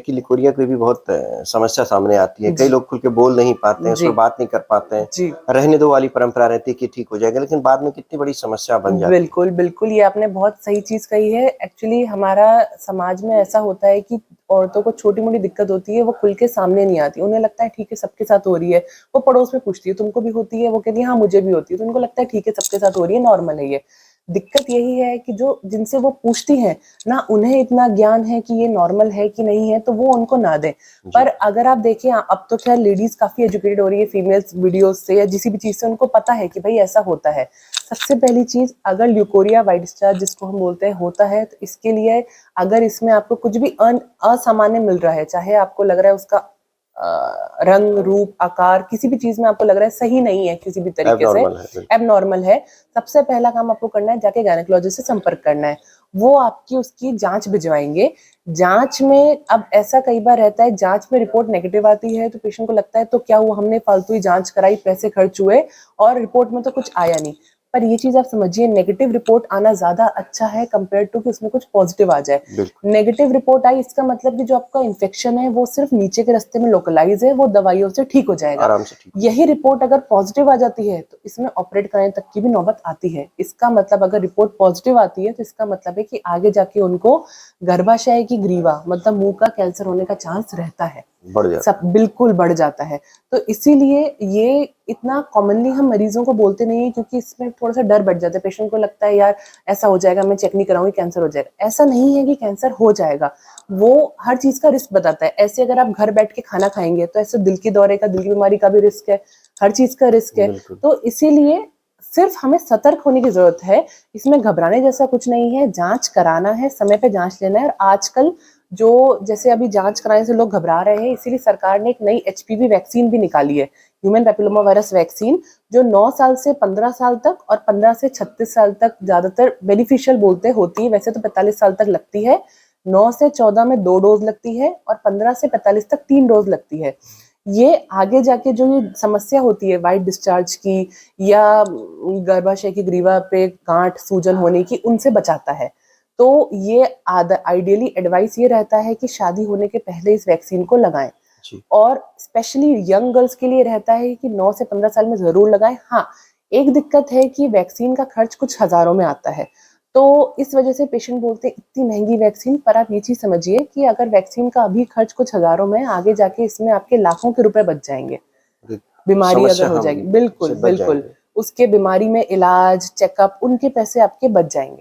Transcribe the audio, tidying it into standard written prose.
की लिकोरिया की भी बहुत समस्या सामने आती है। कई जी, लोग खुल के बोल नहीं पाते हैं, इस जी, पर बात नहीं कर पाते हैं। जी। रहने दो वाली परंपरा रहती है कि ठीक हो जाएगा, लेकिन बाद में कितनी बड़ी समस्या बन जाती है। बिल्कुल, बिल्कुल, ये आपने बहुत सही चीज़ कही है। एक्चुअली हमारा समाज में ऐसा होता है कि औरतों को छोटी-मोटी दिक्कत होती है, वो खुल के सामने नहीं आती। उन्हें लगता है ठीक है, सबके साथ हो रही है। वो पड़ोस में पूछती है, तुमको भी होती है? वो कहती है, हाँ, मुझे भी होती है। तो उनको लगता है ठीक है, सबके साथ हो रही है, नॉर्मल है ये। दिक्कत यही है कि जो जिनसे वो पूछती हैं, ना उन्हें इतना ज्ञान है कि ये नॉर्मल है कि नहीं है, तो वो उनको ना दें। जी, पर अगर आप देखें अब तो ख़ैर लेडीज़ काफ़ी एजुकेटेड हो रही है फीमेल्स वीडियोज़ से या किसी भी चीज़ से उनको पता है कि भई ऐसा होता है। सबसे पहली चीज़ अगर ल्यूकोरिया व्हाइट डिस्चार्ज जिसको हम बोलते हैं होता है तो इसके लिए अगर इसमें आपको कुछ भी असामान्य मिल रहा है, चाहे आपको लग रहा है उसका रंग, रूप, आकार किसी भी चीज़ में आपको लग रहा है सही नहीं है किसी भी तरीके से, एबनॉर्मल है, बिल्कुल। एब्नॉर्मल है, सबसे पहला काम आपको करना है जाके गायनेकोलॉजिस्ट से संपर्क करना है। वो आपकी उसकी जाँच भिजवाएँगे। जाँच में अब ऐसा कई बार रहता है जाँच में रिपोर्ट नेगेटिव आती है तो पेशेंट को लगता है तो क्या हुआ हमने फालतू ही जाँच कराई, पैसे खर्च हुए और रिपोर्ट में तो कुछ आया नहीं। पर ये चीज़ आप समझिए नेगेटिव रिपोर्ट आना ज़्यादा अच्छा है कंपेयर टू कि उसमें कुछ पॉजिटिव आ जाए। बिल्कुल, नेगेटिव रिपोर्ट आई इसका मतलब कि जो आपका इन्फेक्शन है वो सिर्फ नीचे के रास्ते में लोकलाइज़ है, वो दवाइयों से ठीक हो जाएगा। आराम से ठीक हो यही रिपोर्ट अगर पॉजिटिव आ जाती है तो इसमें ऑपरेट कराने तक की भी नौबत आती है। इसका मतलब अगर रिपोर्ट पॉजिटिव आती है तो इसका मतलब है कि आगे जाके उनको गर्भाशय की ग्रीवा मतलब मुँह का कैंसर होने का चांस रहता है। बढ़ जाता सब बिल्कुल बढ़ जाता है। तो इसीलिए ये इतना कॉमनली हम मरीज़ों को बोलते नहीं हैं क्योंकि इसमें थोड़ा-सा डर बैठ जाता है। पेशेंट को लगता है यार ऐसा हो जाएगा, मैं चेक नहीं कराऊँगी कैंसर हो जाएगा। ऐसा नहीं है कि कैंसर हो जाएगा। वो हर चीज़ का रिस्क बताता है। ऐसे अगर आप घर बैठ के खाना खाएँगे तो ऐसे दिल के दौरे का, दिल की बीमारी का भी रिस्क है, हर चीज़ का रिस्क है। है। बिल्कुल, तो इसीलिए सिर्फ़ हमें सतर्क होने की ज़रूरत है। इसमें घबराने जैसा कुछ नहीं है, जाँच कराना है, समय पे जाँच लेना है और आजकल जो जैसे अभी जाँच कराने से लोग घबरा रहे हैं, इसीलिए सरकार ने एक नई एचपीवी वैक्सीन भी निकाली है, ह्यूमन पैपिलोमा वायरस वैक्सीन, जो 9 साल से 15 साल तक और 15 से 36 साल तक ज़्यादातर बेनिफिशियल बोलते होती है, वैसे तो 45 साल तक लगती है। 9 से 14 में 2 डोज़ लगती है और 15 से 45 तक 3 डोज़ लगती है। ये आगे जाके जो ये समस्या होती है व्हाइट डिस्चार्ज की या गर्भाशय की ग्रीवा पे गाँठ, सूजन होने की, उनसे बचाता है। तो ये आइडियली एडवाइस ये रहता है कि शादी होने के पहले इस वैक्सीन को लगाएँ जी, और स्पेशली यंग गर्ल्स के लिए रहता है कि 9 से 15 साल में ज़रूर लगाएँ। हाँ, एक दिक्कत है कि वैक्सीन का खर्च कुछ हज़ारों में आता है। तो इस वजह से पेशेंट बोलते हैं इतनी महँगी वैक्सीन, पर आप ये चीज़ समझिए कि अगर वैक्सीन का अभी खर्च कुछ हज़ारों में है, आगे जाके इसमें आपके लाखों के रुपए बच जाएँगे। एक बीमारी अगर समस्या हो हम जाएगी बिल्कुल, से बच बिल्कुल। जाएँगे। उसके बीमारी में इलाज, चेकअप उनके पैसे आपके बच जाएँगे।